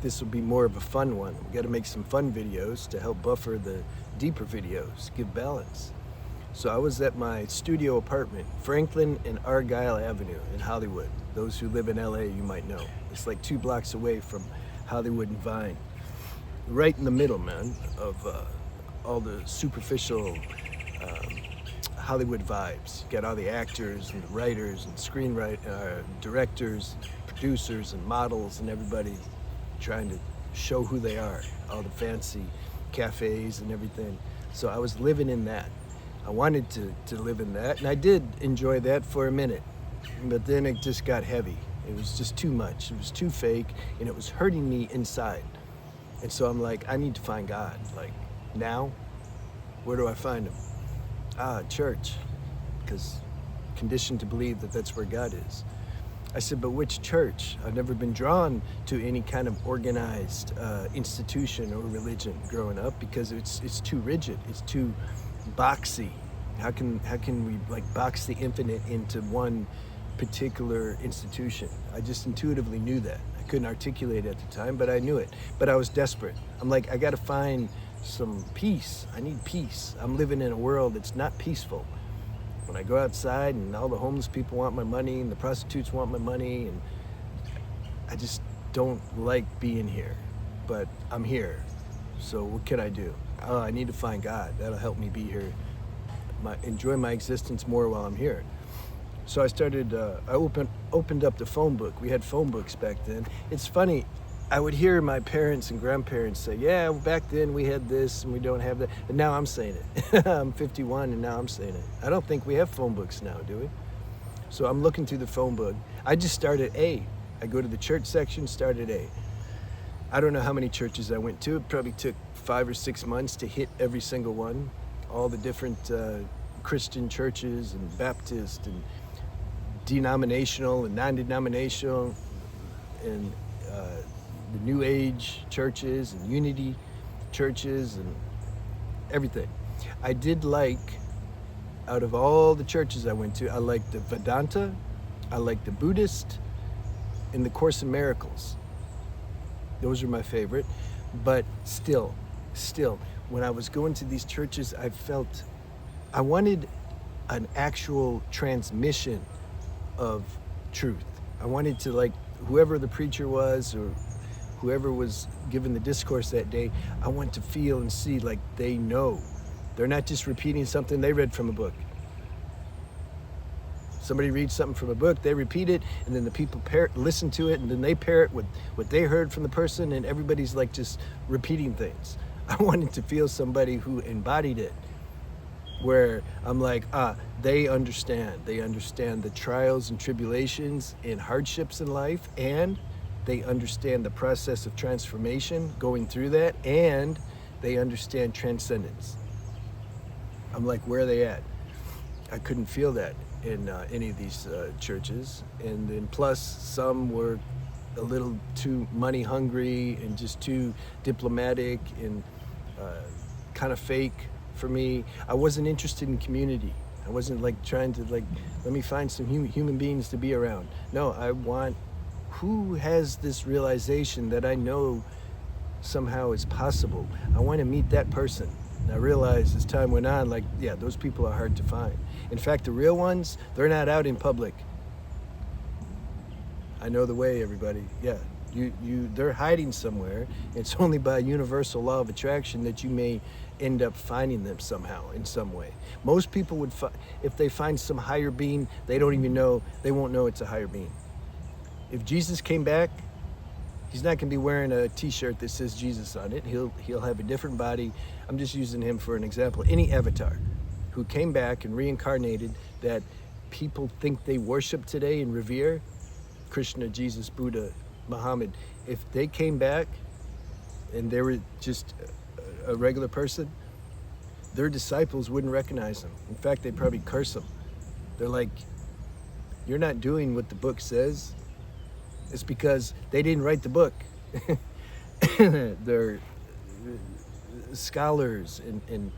this will be more of a fun one. We got to make some fun videos to help buffer the deeper videos, give balance. So I was at my studio apartment, Franklin and Argyle Avenue in Hollywood. Those who live in LA, you might know. It's like 2 blocks away from Hollywood and Vine. Right in the middle, man, of all the superficial Hollywood vibes. You got all the actors and the writers and directors, producers and models and everybody trying to show who they are. All the fancy cafes and everything. So I was living in that. I wanted to live in that, and I did enjoy that for a minute. But then it just got heavy. It was just too much. It was too fake, and it was hurting me inside. And so I'm like, I need to find God. Like, now, where do I find him? Church, because conditioned to believe that that's where God is. I said, but which church? I've never been drawn to any kind of organized institution or religion growing up because it's too rigid. It's too boxy. How can we like box the infinite into one particular institution? I just intuitively knew that. I couldn't articulate it at the time, but I knew it. But I was desperate. I'm like, I got to find some peace. I need peace. I'm living in a world that's not peaceful. When I go outside and all the homeless people want my money and the prostitutes want my money, and I just don't like being here, but I'm here. So what can I do? I need to find God. That'll help me be here, enjoy my existence more while I'm here. So I started, I opened up the phone book. We had phone books back then. It's funny, I would hear my parents and grandparents say, yeah, back then we had this and we don't have that. And now I'm saying it. I'm 51 and now I'm saying it. I don't think we have phone books now, do we? So I'm looking through the phone book. I just started A. I go to the church section, started A. I don't know how many churches I went to. It probably took 5 or 6 months to hit every single one. All the different Christian churches and Baptist and denominational and non-denominational and the New Age churches and Unity churches and everything. I did like, out of all the churches I went to, I liked the Vedanta, I liked the Buddhist, and the Course in Miracles. Those are my favorite. But still, when I was going to these churches, I felt I wanted an actual transmission of truth. I wanted to, like, whoever the preacher was or whoever was giving the discourse that day, I want to feel and see like they know. They're not just repeating something they read from a book. Somebody reads something from a book, they repeat it, and then the people listen to it, and then they parrot what they heard from the person, and everybody's like just repeating things. I wanted to feel somebody who embodied it, where I'm like, they understand. They understand the trials and tribulations and hardships in life, and they understand the process of transformation, going through that, and they understand transcendence. I'm like, where are they at? I couldn't feel that in any of these churches. And then plus, some were a little too money hungry and just too diplomatic and kind of fake for me. I wasn't interested in community. I wasn't like trying to like, let me find some human beings to be around. No, I want, who has this realization that I know somehow is possible? I want to meet that person. And I realized as time went on, like, yeah, those people are hard to find. In fact, the real ones, they're not out in public. I know the way, everybody. Yeah, they're hiding somewhere. It's only by universal law of attraction that you may end up finding them somehow, in some way. Most people would, if they find some higher being, they don't even know, they won't know it's a higher being. If Jesus came back, he's not gonna be wearing a t-shirt that says Jesus on it. He'll have a different body. I'm just using him for an example. Any avatar who came back and reincarnated that people think they worship today and revere, Krishna, Jesus, Buddha, Muhammad, if they came back and they were just a regular person, their disciples wouldn't recognize them. In fact, they'd probably curse them. They're like, you're not doing what the book says. It's because they didn't write the book. They're scholars and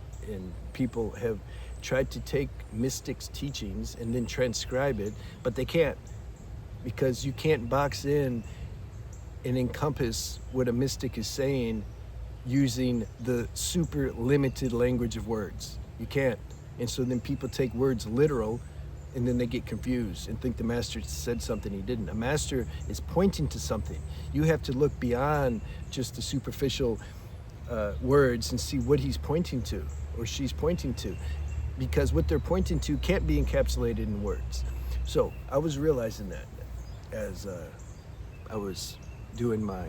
people have tried to take mystics' teachings and then transcribe it, but they can't, because you can't box in and encompass what a mystic is saying using the super limited language of words. You can't. And so then people take words literal, and then they get confused and think the master said something he didn't. A master is pointing to something. You have to look beyond just the superficial words and see what he's pointing to or she's pointing to, because what they're pointing to can't be encapsulated in words. So I was realizing that as I was doing my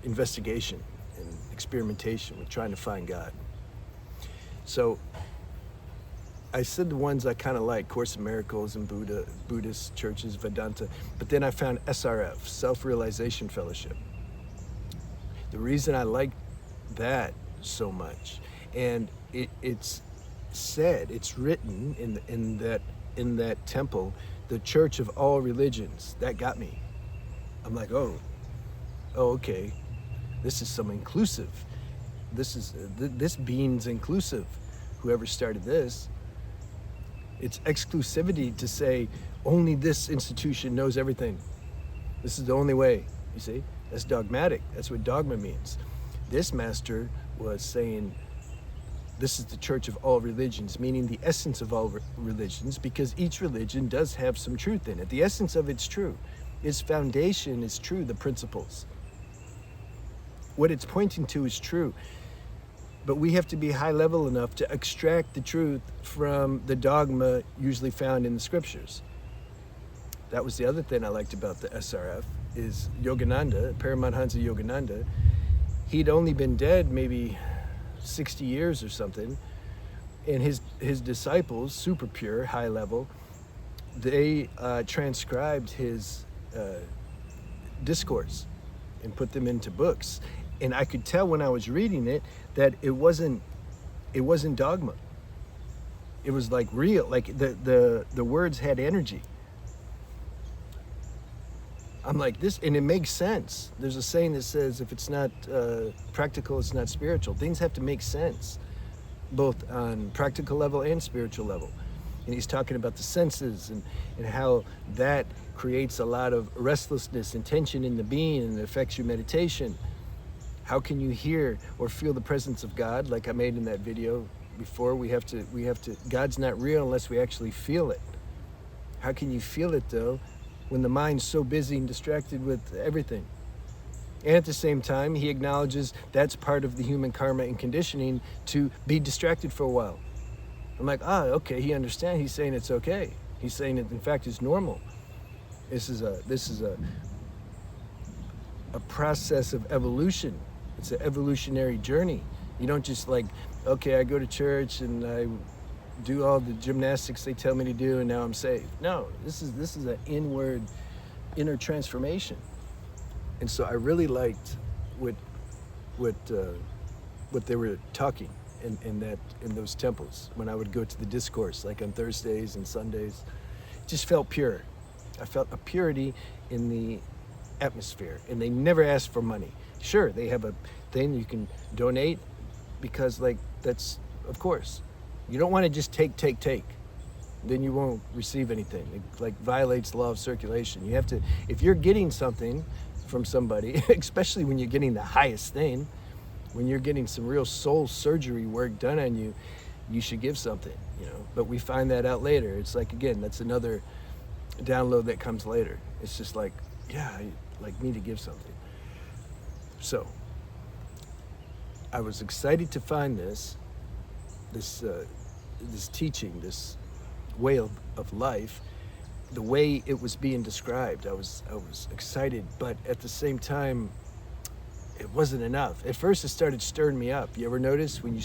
investigation and experimentation with trying to find God. So I said the ones I kind of like, Course in Miracles and Buddhist churches, Vedanta, but then I found SRF, Self-Realization Fellowship. The reason I like that so much, and it's said, it's written in that temple, the Church of all religions. That got me. I'm like, oh, okay, this is some inclusive. This being's inclusive. Whoever started this, it's exclusivity to say only this institution knows everything. This is the only way. You see, that's dogmatic. That's what dogma means. This master was saying this is the Church of all religions, meaning the essence of all religions, because each religion does have some truth in it. The essence of it's true. Its foundation is true, the principles. What it's pointing to is true. But we have to be high level enough to extract the truth from the dogma usually found in the scriptures. That was the other thing I liked about the SRF, is Yogananda, Paramahansa Yogananda. He'd only been dead maybe 60 years or something, and his disciples, super pure, high level, they transcribed his discourse and put them into books. And I could tell when I was reading it that it wasn't dogma. It was like real, like the words had energy. I'm like, this, and it makes sense. There's a saying that says, if it's not practical, it's not spiritual. Things have to make sense, both on practical level and spiritual level. And he's talking about the senses and how that creates a lot of restlessness and tension in the being, and it affects your meditation. How can you hear or feel the presence of God? Like I made in that video before, we have to, God's not real unless we actually feel it. How can you feel it though, when the mind's so busy and distracted with everything? And at the same time, he acknowledges that's part of the human karma and conditioning to be distracted for a while. I'm like, okay, he understands. He's saying it's okay. He's saying it, in fact, it's normal. This is a process of evolution. It's an evolutionary journey. You don't just like, okay, I go to church and I do all the gymnastics they tell me to do and now I'm saved. No, this is an inner transformation. And so I really liked what they were talking in those temples when I would go to the discourse, like on Thursdays and Sundays. It just felt pure. I felt a purity in the atmosphere, and they never asked for money. Sure, they have a thing you can donate, because like that's, of course, you don't want to just take. Then you won't receive anything. It like violates the law of circulation. You have to, if you're getting something from somebody, especially when you're getting the highest thing, when you're getting some real soul surgery work done on you, you should give something, you know. But we find that out later. It's like, again, that's another download that comes later. It's just like, yeah, I like me to give something. So I was excited to find this teaching, this way of life, the way it was being described. I was excited, but at the same time, it wasn't enough. At first, it started stirring me up. You ever notice when you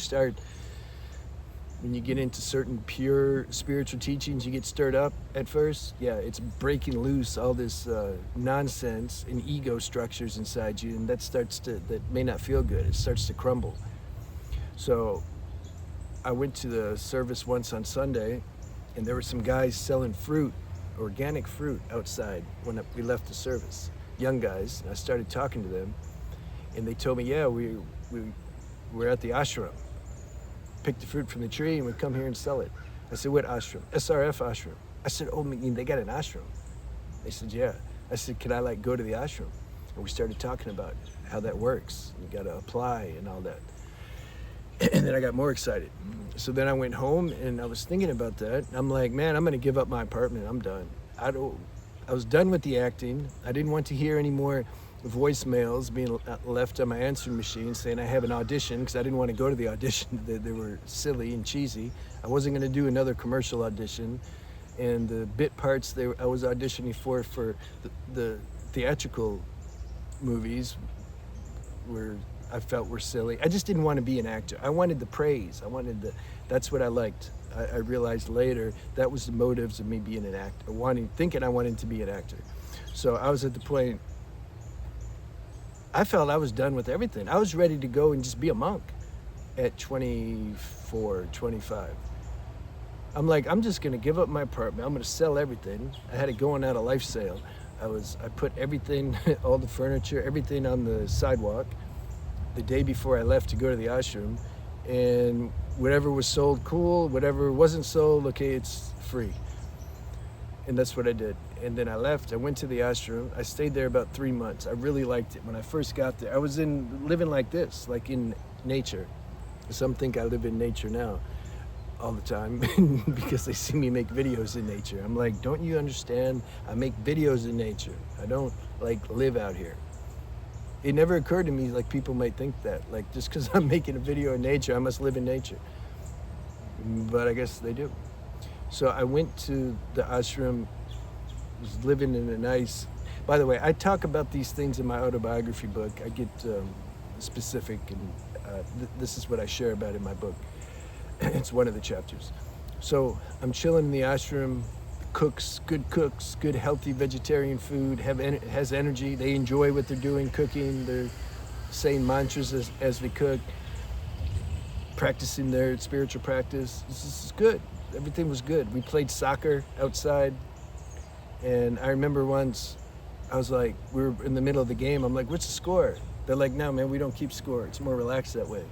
get into certain pure spiritual teachings, you get stirred up at first? Yeah, it's breaking loose all this nonsense and ego structures inside you, and that may not feel good. It starts to crumble. So I went to the service once on Sunday, and there were some guys selling fruit, organic fruit, outside when we left the service. Young guys. And I started talking to them, and they told me, yeah, we're at the ashram. Pick the fruit from the tree and we come here and sell it. I said, what ashram? SRF ashram. I said, oh, you mean they got an ashram? They said, yeah. I said, can I like go to the ashram? And we started talking about how that works. You got to apply and all that. And then I got more excited. So then I went home and I was thinking about that. I'm like, man, I'm going to give up my apartment. I'm done. I was done with the acting. I didn't want to hear any more voicemails being left on my answering machine saying I have an audition, because I didn't want to go to the audition. They were silly and cheesy. I wasn't going to do another commercial audition. And the bit parts I was auditioning for the theatrical movies I felt were silly. I just didn't want to be an actor. I wanted the praise. That's what I liked. I realized later that was the motives of me being an actor, thinking I wanted to be an actor. So I was at the point, I felt I was done with everything. I was ready to go and just be a monk at 24, 25. I'm like, I'm just gonna give up my apartment. I'm gonna sell everything. I had it going at a life sale. I put everything, all the furniture, everything on the sidewalk the day before I left to go to the ashram, and whatever was sold, cool. Whatever wasn't sold, okay, it's free. And that's what I did. And then I left. I went to the ashram. I stayed there about 3 months. I really liked it. When I first got there, I was living like this, like in nature. Some think I live in nature now all the time because they see me make videos in nature. I'm like, don't you understand? I make videos in nature. I don't like live out here. It never occurred to me like people might think that, like just because I'm making a video in nature, I must live in nature. But I guess they do. So I went to the ashram, was living in a nice, by the way, I talk about these things in my autobiography book. I get specific, and this is what I share about in my book. It's one of the chapters. So I'm chilling in the ashram, cooks, good healthy vegetarian food, has energy. They enjoy what they're doing, cooking. They're saying mantras as they cook, practicing their spiritual practice. This is good. Everything was good. We played soccer outside. And I remember once, I was like, we were in the middle of the game. I'm like, what's the score? They're like, no, man, we don't keep score. It's more relaxed that way.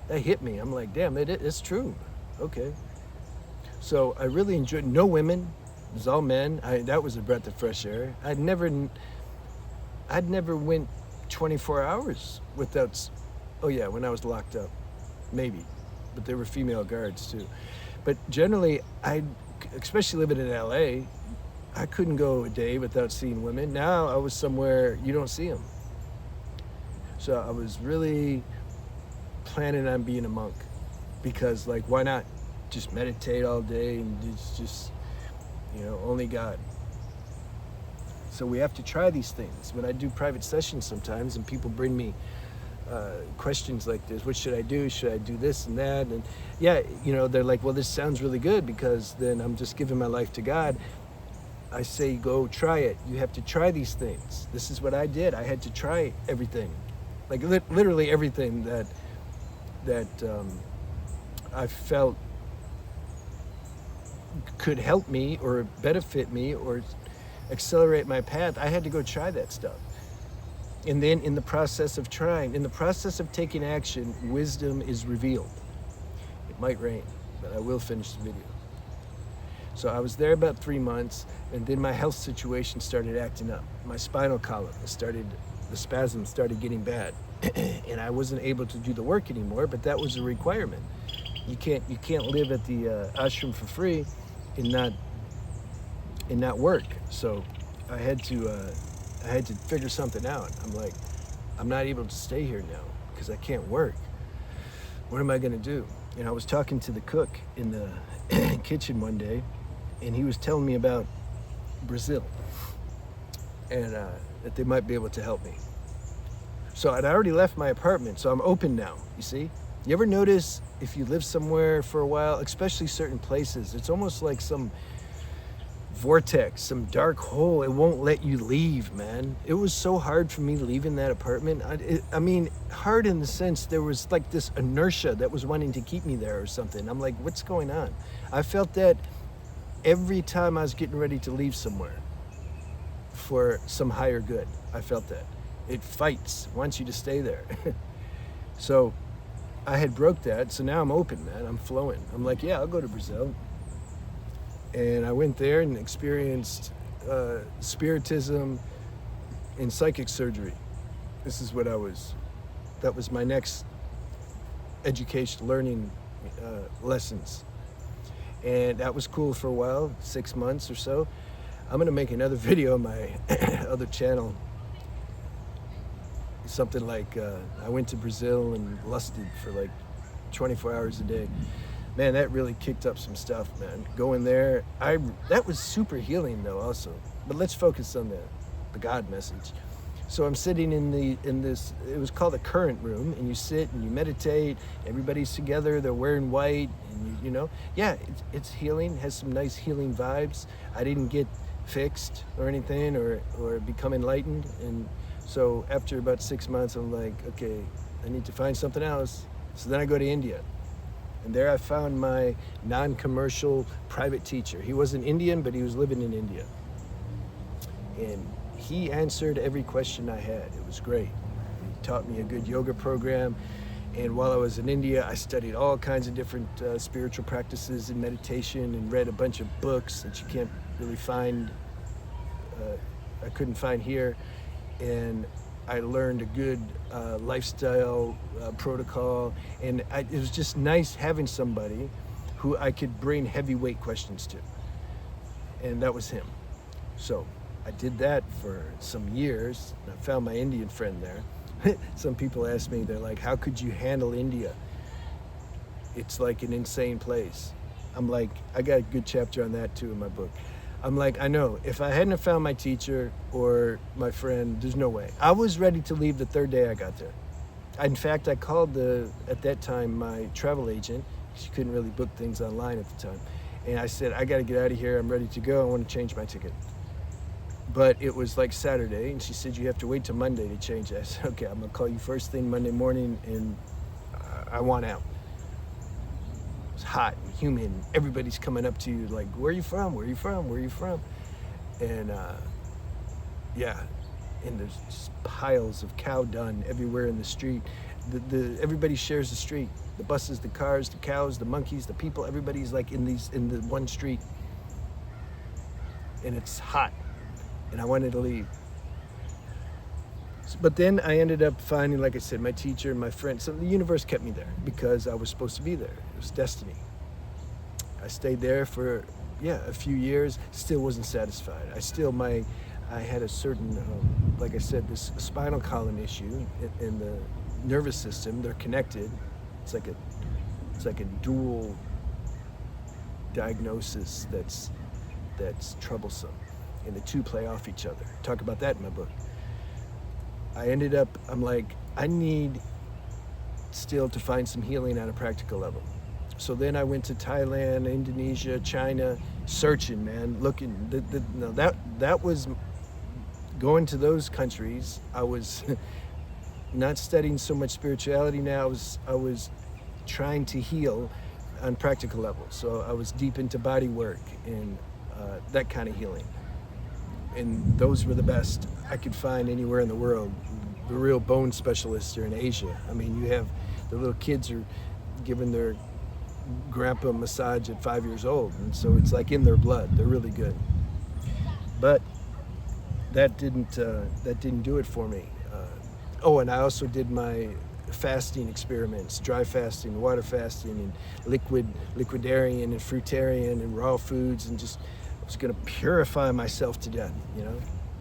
That hit me. I'm like, damn, it's true. Okay. So I really enjoyed, no women, it was all men. That was a breath of fresh air. I'd never went 24 hours without, oh yeah, when I was locked up, maybe. But there were female guards too. But generally, especially living in LA, I couldn't go a day without seeing women. Now I was somewhere you don't see them. So I was really planning on being a monk, because like, why not just meditate all day and just only God. So we have to try these things. When I do private sessions sometimes and people bring me questions like this, what should I do? Should I do this and that? And yeah, they're like, well, this sounds really good, because then I'm just giving my life to God. I say, go try it. You have to try these things. This is what I did. I had to try everything, like literally everything that I felt could help me or benefit me or accelerate my path. I had to go try that stuff. And then in the process of trying, in the process of taking action, wisdom is revealed. It might rain, but I will finish the video. So I was there about 3 months, and then my health situation started acting up. My spinal column the spasms started getting bad. And I wasn't able to do the work anymore, but that was a requirement. You can't live at the ashram for free and not work. So I had to figure something out. I'm like, I'm not able to stay here now because I can't work. What am I gonna do? And I was talking to the cook in the kitchen one day, and he was telling me about Brazil, and that they might be able to help me. So I'd already left my apartment, so I'm open now, you see? You ever notice if you live somewhere for a while, especially certain places, it's almost like some vortex, some dark hole. It won't let you leave, man. It was so hard for me leaving that apartment. I mean, hard in the sense there was like this inertia that was wanting to keep me there or something. I'm like, what's going on? I felt that every time I was getting ready to leave somewhere for some higher good. I felt that. It fights, wants you to stay there. So I had broke that, so now I'm open, man. I'm flowing. I'm like, yeah, I'll go to Brazil. And I went there and experienced spiritism and psychic surgery. This is what that was my next education, learning lessons. And that was cool for a while, 6 months or so. I'm gonna make another video on my other channel. Something like, I went to Brazil and lusted for like 24 hours a day. Man, that really kicked up some stuff, man. Going there, that was super healing though also. But let's focus on the God message. So I'm sitting in this, it was called a current room, and you sit and you meditate, everybody's together, they're wearing white, and you know, yeah, it's healing, has some nice healing vibes. I didn't get fixed or anything or become enlightened. And so after about 6 months, I'm like, okay, I need to find something else. So then I go to India. And there I found my non-commercial private teacher. He wasn't Indian, but he was living in India. And he answered every question I had. It was great. He taught me a good yoga program. And while I was in India, I studied all kinds of different spiritual practices and meditation, and read a bunch of books that you can't really find, I couldn't find here. And I learned a good lifestyle protocol. And it was just nice having somebody who I could bring heavyweight questions to. And that was him. So I did that for some years. I found my Indian friend there. Some people ask me, they're like, how could you handle India? It's like an insane place. I'm like, I got a good chapter on that too in my book. I'm like, I know, if I hadn't have found my teacher or my friend, there's no way. I was ready to leave the third day I got there. In fact, I called at that time, my travel agent. She couldn't really book things online at the time. And I said, I got to get out of here. I'm ready to go. I want to change my ticket. But it was like Saturday, and she said, you have to wait till Monday to change it. I said, okay, I'm gonna call you first thing Monday morning, and I want out. It's hot and humid, and everybody's coming up to you like, where are you from? Where are you from? Where are you from? And yeah, and there's just piles of cow dung everywhere in the street. Everybody shares the street. The buses, the cars, the cows, the monkeys, the people, everybody's like in the one street. And it's hot. And I wanted to leave. But then I ended up finding, like I said, my teacher and my friend. So the universe kept me there because I was supposed to be there. It was destiny. I stayed there for, a few years, still wasn't satisfied. I had a certain, like I said, this spinal column issue in the nervous system. They're connected. It's like a dual diagnosis that's troublesome. And the two play off each other. Talk about that in my book. I'm like, I need still to find some healing on a practical level. So then I went to Thailand, Indonesia, China, searching, man, looking. That was going to those countries. I was not studying so much spirituality now. I was trying to heal on practical level. So I was deep into body work and that kind of healing. And those were the best I could find anywhere in the world. The real bone specialists are in Asia. I mean, you have the little kids are giving their grandpa a massage at 5 years old, and so it's like in their blood. They're really good. But that didn't do it for me. And I also did my fasting experiments, dry fasting, water fasting, and liquidarian and fruitarian and raw foods, and just I was gonna purify myself to death,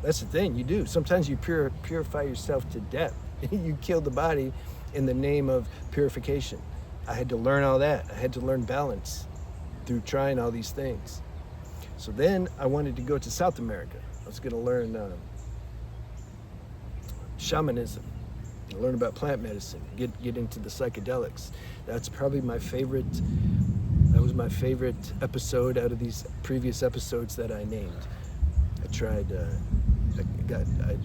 That's the thing, you do. Sometimes you purify yourself to death. You kill the body in the name of purification. I had to learn all that. I had to learn balance through trying all these things. So then I wanted to go to South America. I was gonna learn shamanism, learn about plant medicine, get into the psychedelics. That's probably my favorite. That was my favorite episode out of these previous episodes that I named. I tried, I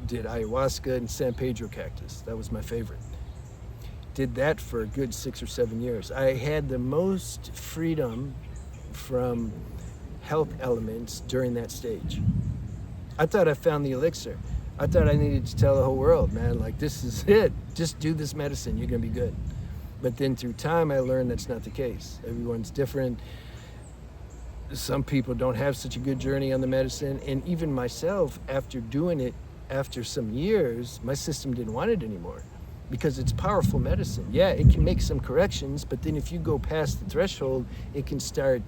did ayahuasca and San Pedro cactus. That was my favorite. Did that for a good 6 or 7 years. I had the most freedom from health elements during that stage. I thought I found the elixir. I thought I needed to tell the whole world, man, like, this is it. Just do this medicine, you're gonna be good. But then through time, I learned that's not the case. Everyone's different. some people don't have such a good journey on the medicine. And even myself, after doing it, after some years, my system didn't want it anymore because it's powerful medicine. Yeah, it can make some corrections, but then if you go past the threshold, it can start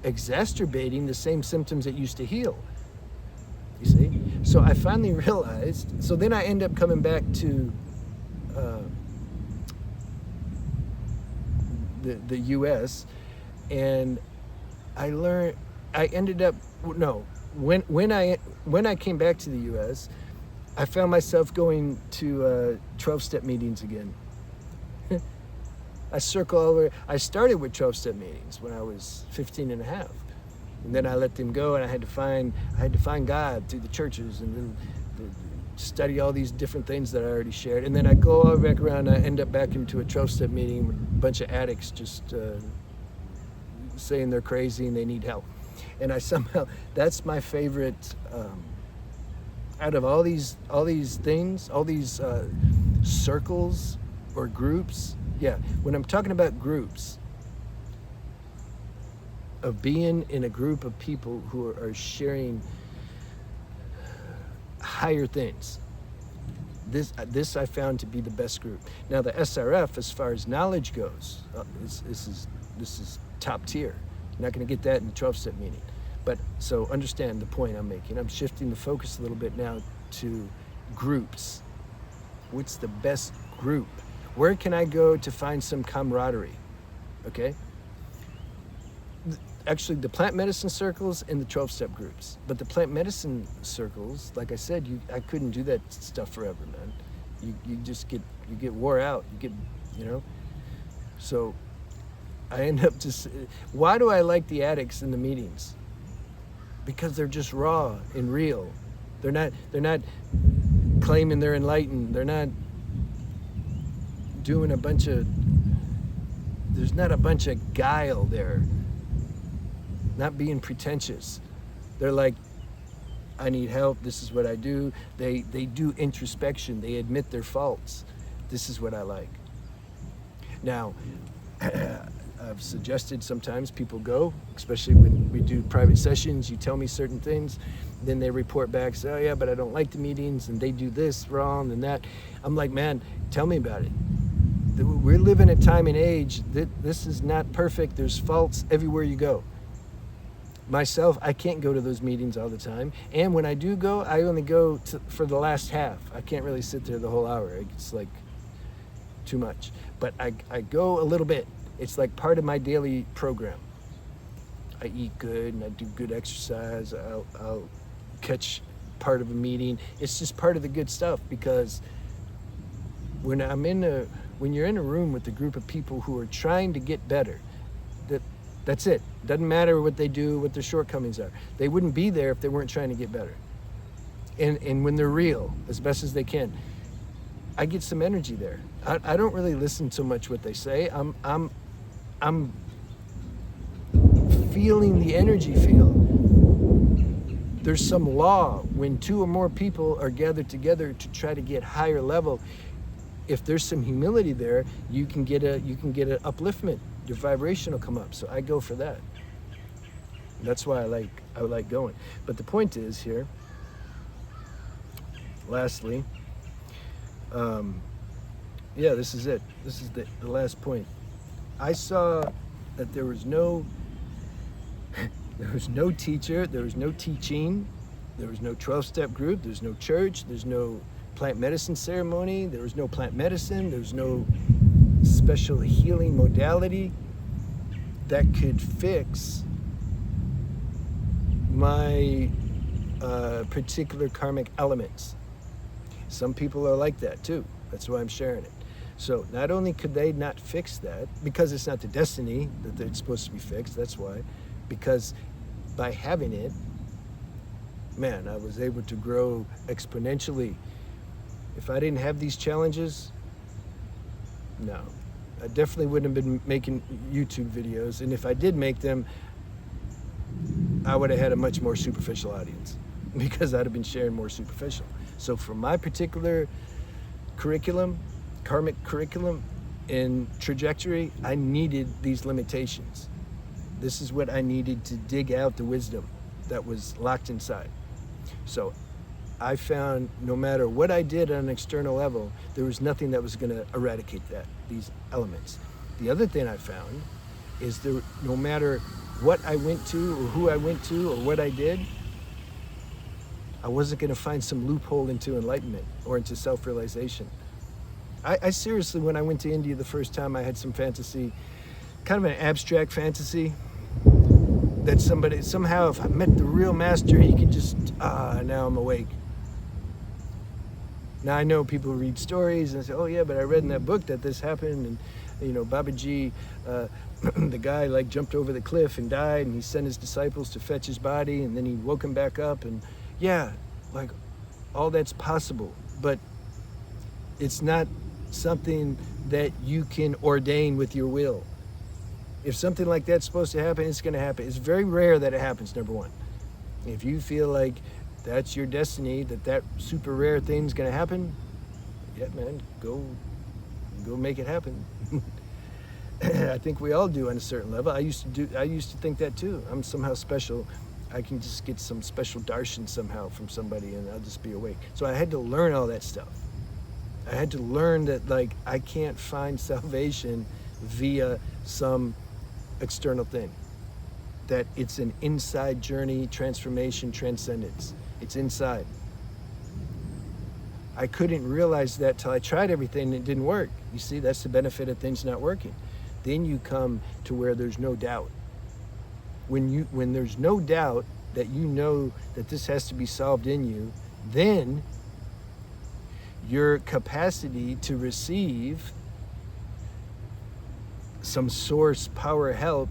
exacerbating the same symptoms it used to heal. You see? So I finally realized, so then I end up coming back to the US, and when I came back to the US, I found myself going to 12-step meetings again. I circle over. I started with 12-step meetings when I was 15 and a half. And then I let them go, and I had to find God through the churches and then study all these different things that I already shared. And then I go all back around, and I end up back into a 12-step meeting with a bunch of addicts just saying they're crazy and they need help. And I somehow, that's my favorite, out of all these things, all these circles or groups. Yeah, when I'm talking about groups, of being in a group of people who are sharing higher things. This I found to be the best group. Now the SRF, as far as knowledge goes, this is top tier. You're not going to get that in the 12-step meeting. But so understand the point I'm making. I'm shifting the focus a little bit now to groups. What's the best group? Where can I go to find some camaraderie? Okay. Actually, the plant medicine circles and the 12-step groups. But the plant medicine circles, like I said, I couldn't do that stuff forever, man. You get wore out. So I end up just. Why do I like the addicts in the meetings? Because they're just raw and real. They're not claiming they're enlightened. They're not doing there's not a bunch of guile there. Not being pretentious. They're like, I need help, this is what I do. They do introspection, they admit their faults. This is what I like. Now, I've suggested sometimes people go, especially when we do private sessions, you tell me certain things, then they report back, say, oh yeah, but I don't like the meetings, and they do this wrong and that. I'm like, man, tell me about it. We're living a time and age that this is not perfect. There's faults everywhere you go. Myself, I can't go to those meetings all the time. And when I do go, I only go for the last half. I can't really sit there the whole hour. It's like too much. But I go a little bit. It's like part of my daily program. I eat good and I do good exercise. I'll catch part of a meeting. It's just part of the good stuff, because when you're in a room with a group of people who are trying to get better, that's it. Doesn't matter what they do, what their shortcomings are. They wouldn't be there if they weren't trying to get better. And when they're real, as best as they can, I get some energy there. I don't really listen so much what they say. I'm feeling the energy field. There's some law when two or more people are gathered together to try to get higher level. If there's some humility there, you can get an upliftment. Your vibration will come up. So I go for that. That's why I like going. But the point is here, lastly, this is it. This is the last point. I saw that there was no teacher, there was no teaching, there was no 12-step group, there's no church, there's no plant medicine ceremony, there was no plant medicine, there was no special healing modality that could fix my particular karmic elements. Some people are like that too. That's why I'm sharing it. So not only could they not fix that, because it's not the destiny that it's supposed to be fixed, that's why, because by having it, man, I was able to grow exponentially. If I didn't have these challenges, no. I definitely wouldn't have been making YouTube videos, and if I did make them, I would have had a much more superficial audience, because I'd have been sharing more superficial. So for my particular curriculum, karmic curriculum and trajectory, I needed these limitations. This is what I needed to dig out the wisdom that was locked inside. So I found no matter what I did on an external level, there was nothing that was going to eradicate these elements. The other thing I found is that no matter what I went to or who I went to or what I did, I wasn't going to find some loophole into enlightenment or into self-realization. I seriously, when I went to India the first time, I had some fantasy, kind of an abstract fantasy, that somehow if I met the real master, he could just, now I'm awake. Now I know people read stories and say, oh yeah, but I read in that book that this happened, and you know, Babaji, the guy like jumped over the cliff and died, and he sent his disciples to fetch his body, and then he woke him back up, and yeah, like all that's possible, but it's not something that you can ordain with your will. If something like that's supposed to happen, it's going to happen. It's very rare that it happens, number one. If you feel like that's your destiny, that super rare thing's going to happen, yeah, man, go make it happen. I think we all do on a certain level. I used to think that too. I'm somehow special. I can just get some special darshan somehow from somebody and I'll just be awake. So I had to learn all that stuff. I had to learn that like I can't find salvation via some external thing. That it's an inside journey, transformation, transcendence. It's inside. I couldn't realize that till I tried everything and it didn't work. You see, that's the benefit of things not working. Then you come to where there's no doubt. When there's no doubt that you know that this has to be solved in you, then your capacity to receive some source power help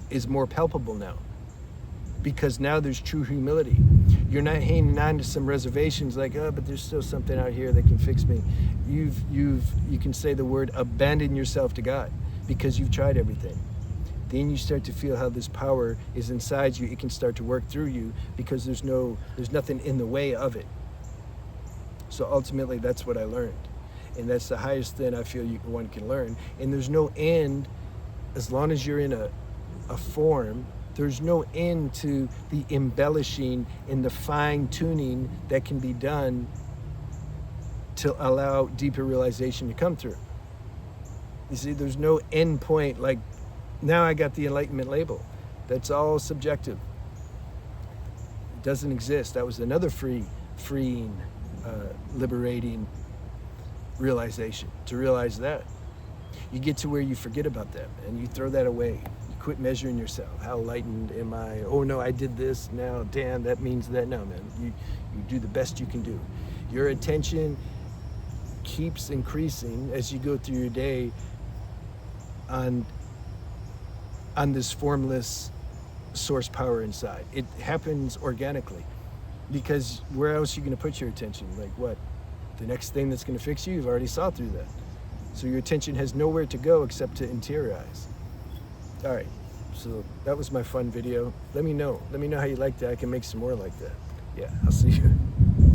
is more palpable now, because now there's true humility. You're not hanging on to some reservations like, oh, but there's still something out here that can fix me. You can say the word abandon yourself to God, because you've tried everything. Then you start to feel how this power is inside you. It can start to work through you because there's nothing in the way of it. So ultimately, that's what I learned. And that's the highest thing I feel one can learn. And there's no end, as long as you're in a form, there's no end to the embellishing and the fine tuning that can be done to allow deeper realization to come through. You see, there's no end point, like now I got the enlightenment label. That's all subjective. It doesn't exist. That was another freeing, liberating realization, to realize that. You get to where you forget about that and you throw that away. You quit measuring yourself. How enlightened am I? Oh no, I did this, now damn, that means that. No, man, you do the best you can do. Your attention keeps increasing as you go through your day on this formless source power inside. It happens organically, because where else are you going to put your attention? Like what? The next thing that's going to fix you, you've already saw through that. So your attention has nowhere to go except to interiorize. All right, so that was my fun video. Let me know how you liked that. I can make some more like that. Yeah, I'll see you.